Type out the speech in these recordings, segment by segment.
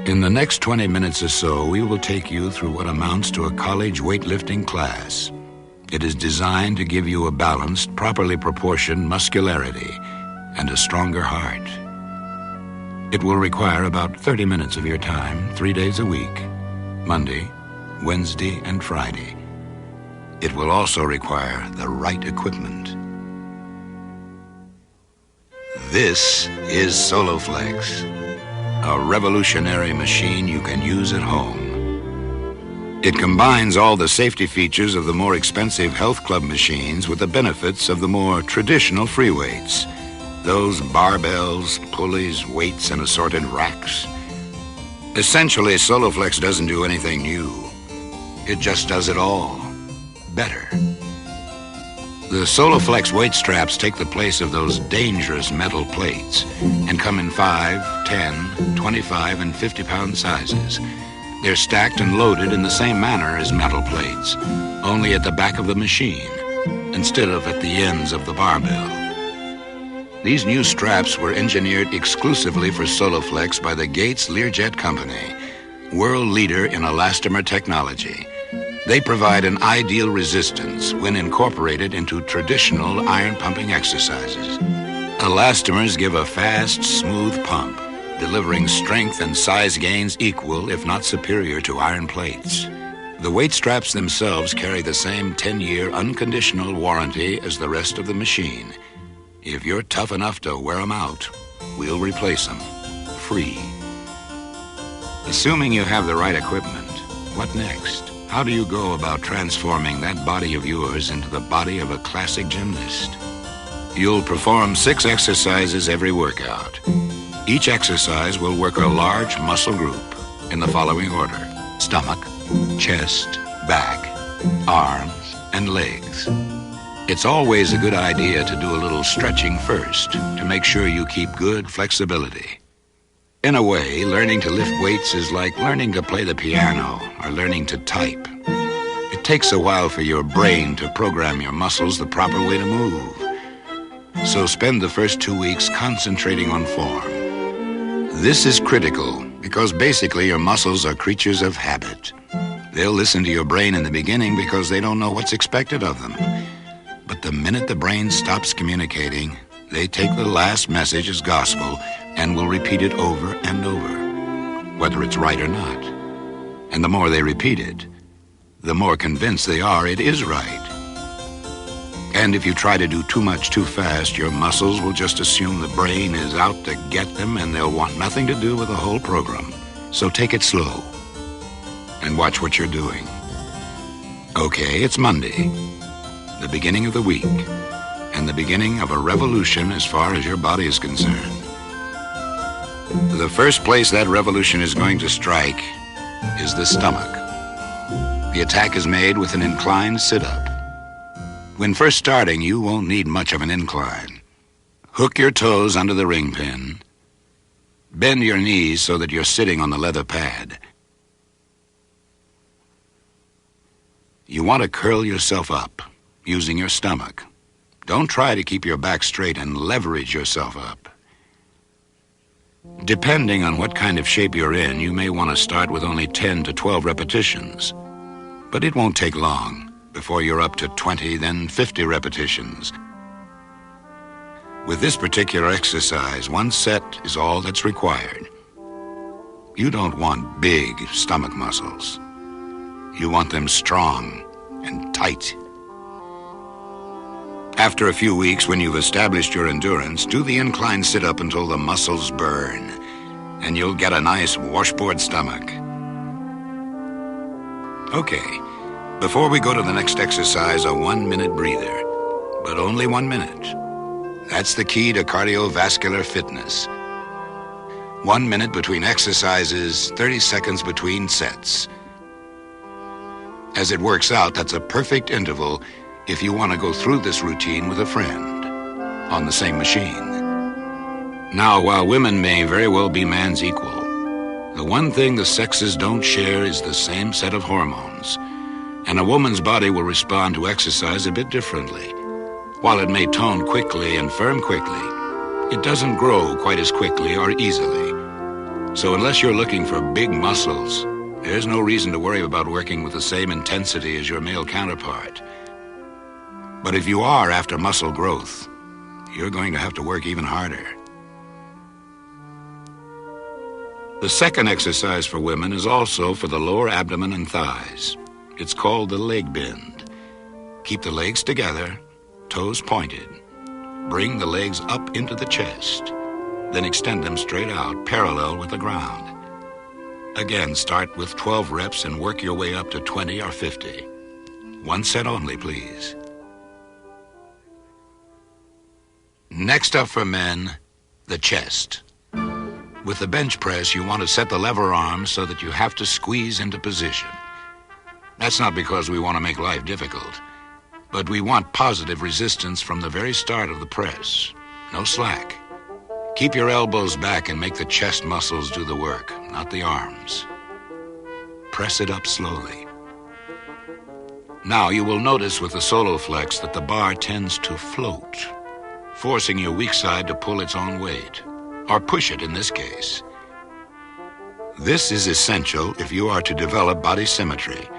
In the next 20 minutes or so, we will take you through what amounts to a college weightlifting class. It is designed to give you a balanced, properly proportioned muscularity and a stronger heart. It will require about 30 minutes of your time, 3 days a week, Monday, Wednesday, and Friday. It will also require the right equipment. This is SOLOFLEX, a revolutionary machine you can use at home. It combines all the safety features of the more expensive health club machines with the benefits of the more traditional free weights. Those barbells, pulleys, weights, and assorted racks. Essentially, SOLOFLEX doesn't do anything new. It just does it all better. The SOLOFLEX weight straps take the place of those dangerous metal plates and come in 5, 10, 25, and 50-pound sizes. They're stacked and loaded in the same manner as metal plates, only at the back of the machine, instead of at the ends of the barbell. These new straps were engineered exclusively for SOLOFLEX by the Gates Learjet Company, world leader in elastomer technology. They provide an ideal resistance when incorporated into traditional iron-pumping exercises. Elastomers give a fast, smooth pump, delivering strength and size gains equal, if not superior, to iron plates. The weight straps themselves carry the same 10-year unconditional warranty as the rest of the machine. If you're tough enough to wear them out, we'll replace them, free. Assuming you have the right equipment, what next? How do you go about transforming that body of yours into the body of a classic gymnast? You'll perform 6 exercises every workout. Each exercise will work a large muscle group in the following order: stomach, chest, back, arms, and legs. It's always a good idea to do a little stretching first to make sure you keep good flexibility. In a way, learning to lift weights is like learning to play the piano or learning to type. It takes a while for your brain to program your muscles the proper way to move. So spend the first 2 weeks concentrating on form. This is critical because basically your muscles are creatures of habit. They'll listen to your brain in the beginning because they don't know what's expected of them. But the minute the brain stops communicating, they take the last message as gospel and will repeat it over and over, whether it's right or not. And the more they repeat it, the more convinced they are it is right. And if you try to do too much too fast, your muscles will just assume the brain is out to get them and they'll want nothing to do with the whole program. So take it slow and watch what you're doing. Okay, it's Monday, the beginning of the week, and the beginning of a revolution as far as your body is concerned. The first place that revolution is going to strike is the stomach. The attack is made with an inclined sit-up. When first starting, you won't need much of an incline. Hook your toes under the ring pin. Bend your knees so that you're sitting on the leather pad. You want to curl yourself up using your stomach. Don't try to keep your back straight and leverage yourself up. Depending on what kind of shape you're in, you may want to start with only 10 to 12 repetitions. But it won't take long before you're up to 20, then 50 repetitions. With this particular exercise, 1 set is all that's required. You don't want big stomach muscles. You want them strong and tight. After a few weeks, when you've established your endurance, do the incline sit-up until the muscles burn, and you'll get a nice washboard stomach. Okay, before we go to the next exercise, a 1-minute breather, but only 1 minute. That's the key to cardiovascular fitness. 1 minute between exercises, 30 seconds between sets. As it works out, that's a perfect interval if you want to go through this routine with a friend on the same machine. Now, while women may very well be man's equal, the one thing the sexes don't share is the same set of hormones. And a woman's body will respond to exercise a bit differently. While it may tone quickly and firm quickly, it doesn't grow quite as quickly or easily. So unless you're looking for big muscles, there's no reason to worry about working with the same intensity as your male counterpart. But if you are after muscle growth, you're going to have to work even harder. The second exercise for women is also for the lower abdomen and thighs. It's called the leg bend. Keep the legs together, toes pointed. Bring the legs up into the chest, then extend them straight out, parallel with the ground. Again, start with 12 reps and work your way up to 20 or 50. One set only, please. Next up for men, the chest. With the bench press, you want to set the lever arm so that you have to squeeze into position. That's not because we want to make life difficult, but we want positive resistance from the very start of the press. No slack. Keep your elbows back and make the chest muscles do the work, not the arms. Press it up slowly. Now you will notice with the SOLOFLEX that the bar tends to float, forcing your weak side to pull its own weight, or push it in this case. This is essential if you are to develop body symmetry.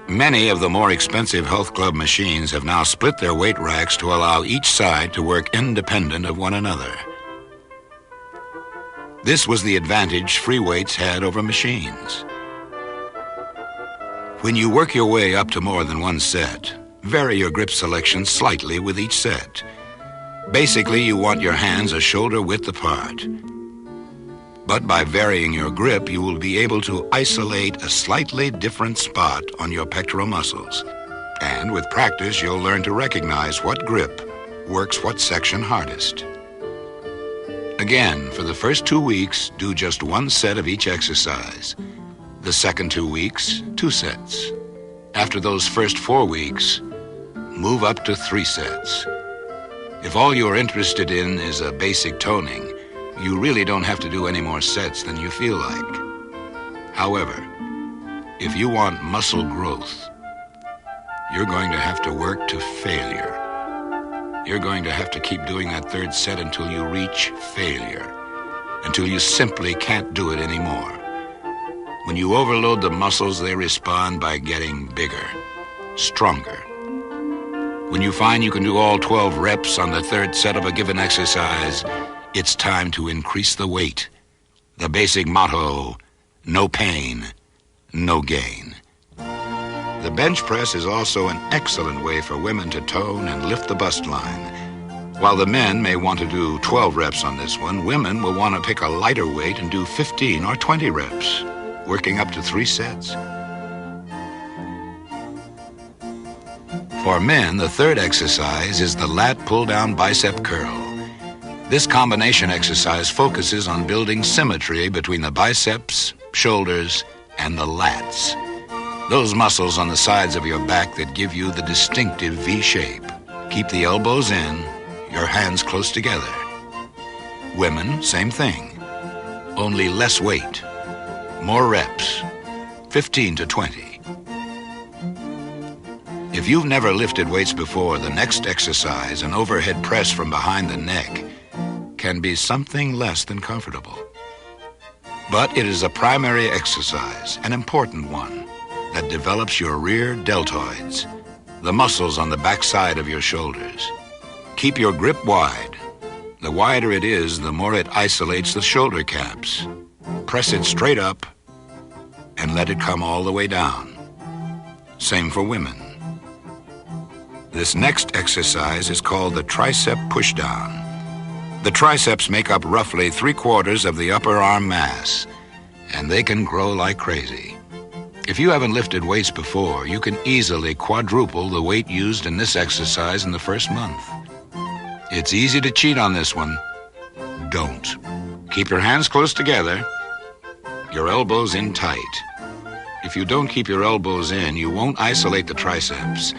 Many of the more expensive health club machines have now split their weight racks to allow each side to work independent of one another. This was the advantage free weights had over machines. When you work your way up to more than one set, vary your grip selection slightly with each set. Basically, you want your hands a shoulder width apart. But by varying your grip, you will be able to isolate a slightly different spot on your pectoral muscles. And with practice, you'll learn to recognize what grip works what section hardest. Again, for the first 2 weeks, do just one set of each exercise. The second 2 weeks, 2 sets. After those first 4 weeks, move up to 3 sets. If all you're interested in is a basic toning, you really don't have to do any more sets than you feel like. However, if you want muscle growth, you're going to have to work to failure. You're going to have to keep doing that third set until you reach failure, until you simply can't do it anymore. When you overload the muscles, they respond by getting bigger, stronger. When you find you can do all 12 reps on the third set of a given exercise, it's time to increase the weight. The basic motto, no pain, no gain. The bench press is also an excellent way for women to tone and lift the bust line. While the men may want to do 12 reps on this one, women will want to pick a lighter weight and do 15 or 20 reps, working up to 3 sets. For men, the third exercise is the lat pull-down bicep curl. This combination exercise focuses on building symmetry between the biceps, shoulders, and the lats. Those muscles on the sides of your back that give you the distinctive V shape. Keep the elbows in, your hands close together. Women, same thing. Only less weight. More reps. 15 to 20. If you've never lifted weights before, the next exercise, an overhead press from behind the neck, can be something less than comfortable. But it is a primary exercise, an important one, that develops your rear deltoids, the muscles on the back side of your shoulders. Keep your grip wide. The wider it is, the more it isolates the shoulder caps. Press it straight up and let it come all the way down. Same for women. This next exercise is called the tricep pushdown. The triceps make up roughly 3/4 of the upper arm mass, and they can grow like crazy. If you haven't lifted weights before, you can easily quadruple the weight used in this exercise in the first month. It's easy to cheat on this one. Don't. Keep your hands close together, your elbows in tight. If you don't keep your elbows in, you won't isolate the triceps,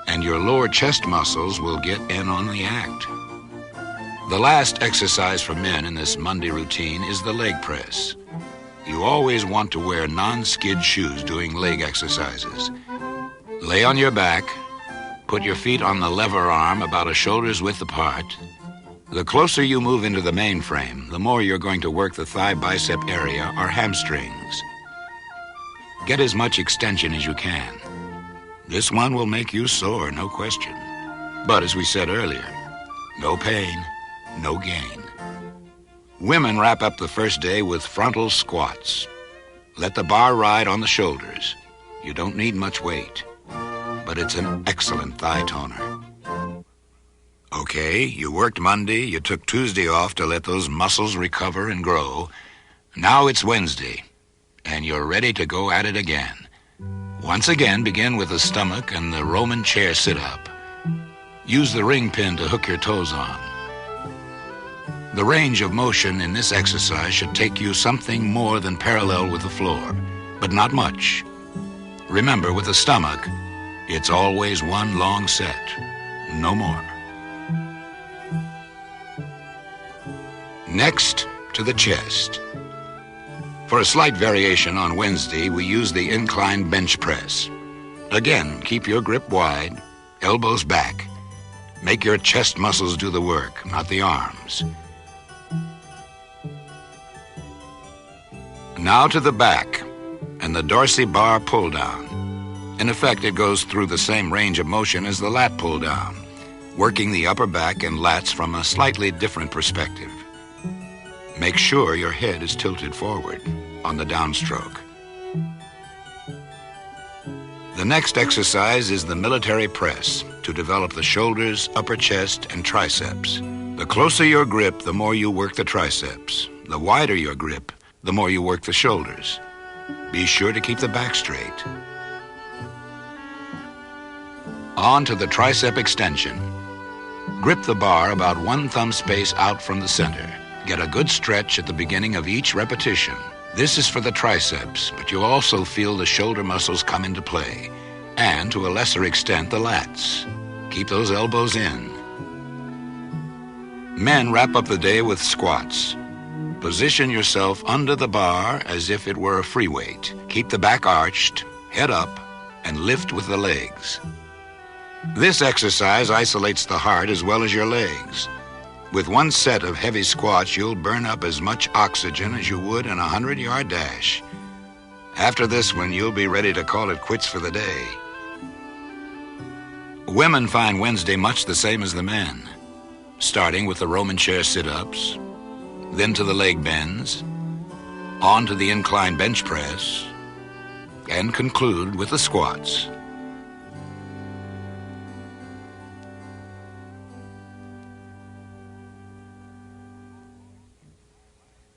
and your lower chest muscles will get in on the act. The last exercise for men in this Monday routine is the leg press. You always want to wear non-skid shoes doing leg exercises. Lay on your back, put your feet on the lever arm about a shoulder's width apart, The closer you move into the mainframe, the more you're going to work the thigh bicep area or hamstrings. Get as much extension as you can. This one will make you sore, no question. But as we said earlier, no pain, no gain. Women wrap up the first day with frontal squats. Let the bar ride on the shoulders. You don't need much weight, but it's an excellent thigh toner. Okay, you worked Monday, you took Tuesday off to let those muscles recover and grow. Now it's Wednesday, and you're ready to go at it again. Once again, begin with the stomach and the Roman chair sit-up. Use the ring pin to hook your toes on. The range of motion in this exercise should take you something more than parallel with the floor, but not much. Remember, with the stomach, it's always one long set, no more. Next, to the chest. For a slight variation on Wednesday, we use the incline bench press. Again, keep your grip wide, elbows back. Make your chest muscles do the work, not the arms. Now to the back and the dorsal bar pull down. In effect, it goes through the same range of motion as the lat pull down, working the upper back and lats from a slightly different perspective. Make sure your head is tilted forward on the downstroke. The next exercise is the military press to develop the shoulders, upper chest, and triceps. The closer your grip, the more you work the triceps. The wider your grip, the more you work the shoulders. Be sure to keep the back straight. On to the tricep extension. Grip the bar about 1 thumb space out from the center. Get a good stretch at the beginning of each repetition. This is for the triceps, but you'll also feel the shoulder muscles come into play, and to a lesser extent, the lats. Keep those elbows in. Men wrap up the day with squats. Position yourself under the bar as if it were a free weight. Keep the back arched, head up, and lift with the legs. This exercise isolates the heart as well as your legs. With one set of heavy squats, you'll burn up as much oxygen as you would in a 100-yard dash. After this one, you'll be ready to call it quits for the day. Women find Wednesday much the same as the men, starting with the Roman chair sit-ups, then to the leg bends, on to the incline bench press, and conclude with the squats.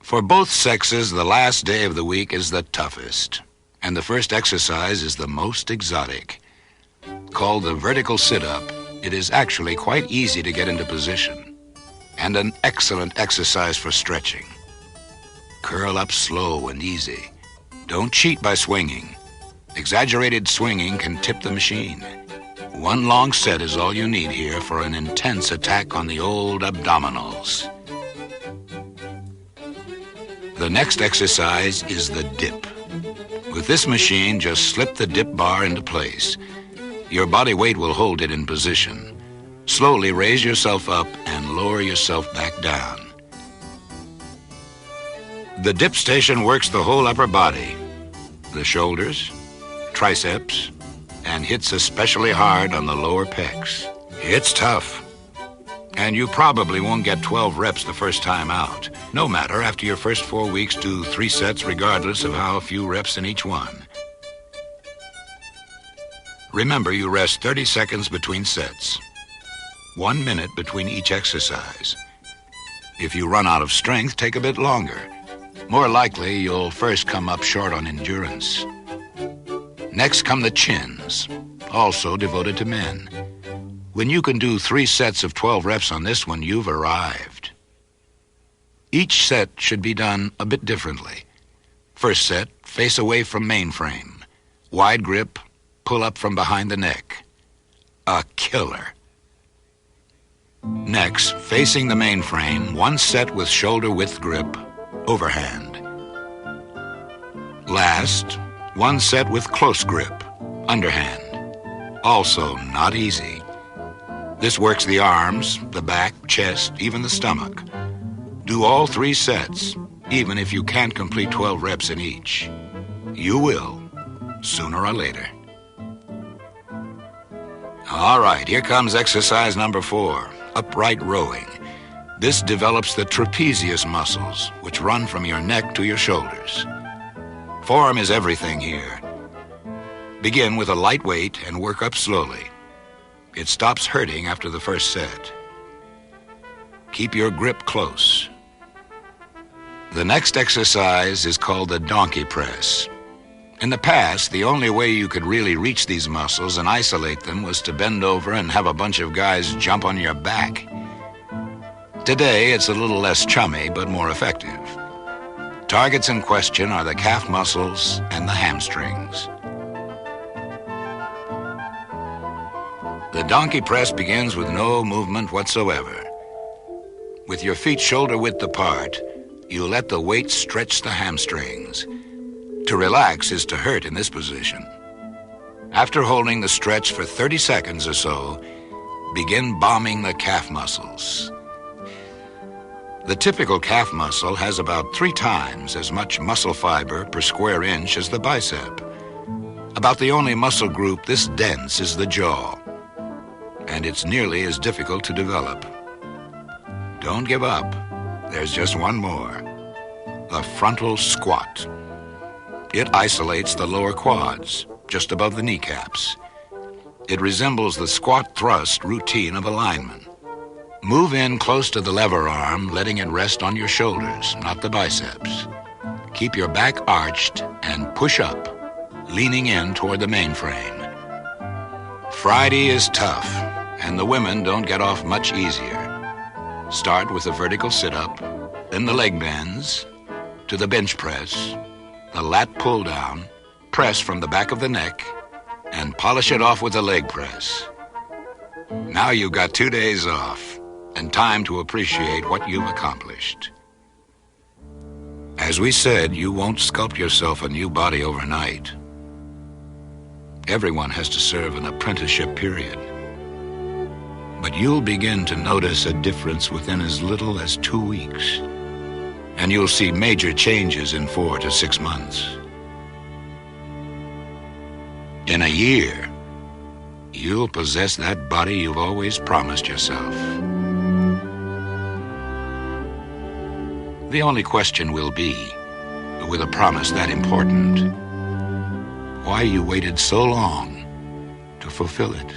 For both sexes, the last day of the week is the toughest, and the first exercise is the most exotic. Called the vertical sit-up, it is actually quite easy to get into position, and an excellent exercise for stretching. Curl up slow and easy. Don't cheat by swinging. Exaggerated swinging can tip the machine. One long set is all you need here for an intense attack on the old abdominals. The next exercise is the dip. With this machine, just slip the dip bar into place. Your body weight will hold it in position. Slowly raise yourself up and lower yourself back down. The dip station works the whole upper body, the shoulders, triceps, and hits especially hard on the lower pecs. It's tough. And you probably won't get 12 reps the first time out. No matter, after your first 4 weeks, do 3 sets regardless of how few reps in each one. Remember, you rest 30 seconds between sets. 1 minute between each exercise. If you run out of strength, take a bit longer. More likely, you'll first come up short on endurance. Next come the chins, also devoted to men. When you can do 3 sets of 12 reps on this one, you've arrived. Each set should be done a bit differently. First set, face away from mainframe. Wide grip, pull up from behind the neck. A killer. Next, facing the mainframe, 1 set with shoulder width grip, overhand. Last, 1 set with close grip, underhand. Also not easy. This works the arms, the back, chest, even the stomach. Do all 3 sets, even if you can't complete 12 reps in each. You will, sooner or later. All right, here comes exercise number 4, upright rowing. This develops the trapezius muscles, which run from your neck to your shoulders. Form is everything here. Begin with a light weight and work up slowly. It stops hurting after the first set. Keep your grip close. The next exercise is called the donkey press. In the past, the only way you could really reach these muscles and isolate them was to bend over and have a bunch of guys jump on your back. Today, it's a little less chummy, but more effective. Targets in question are the calf muscles and the hamstrings. The donkey press begins with no movement whatsoever. With your feet shoulder width apart, you let the weight stretch the hamstrings. To relax is to hurt in this position. After holding the stretch for 30 seconds or so, begin bombing the calf muscles. The typical calf muscle has about 3 times as much muscle fiber per square inch as the bicep. About the only muscle group this dense is the jaw, and it's nearly as difficult to develop. Don't give up. There's just one more. The frontal squat. It isolates the lower quads, just above the kneecaps. It resembles the squat thrust routine of a lineman. Move in close to the lever arm, letting it rest on your shoulders, not the biceps. Keep your back arched and push up, leaning in toward the mainframe. Friday is tough, and the women don't get off much easier. Start with a vertical sit-up, then the leg bends, to the bench press, the lat pull-down, press from the back of the neck, and polish it off with a leg press. Now you've got 2 days off and time to appreciate what you've accomplished. As we said, you won't sculpt yourself a new body overnight. Everyone has to serve an apprenticeship period. But you'll begin to notice a difference within as little as 2 weeks. And you'll see major changes in 4 to 6 months. In a year, you'll possess that body you've always promised yourself. The only question will be, with a promise that important, why you waited so long to fulfill it.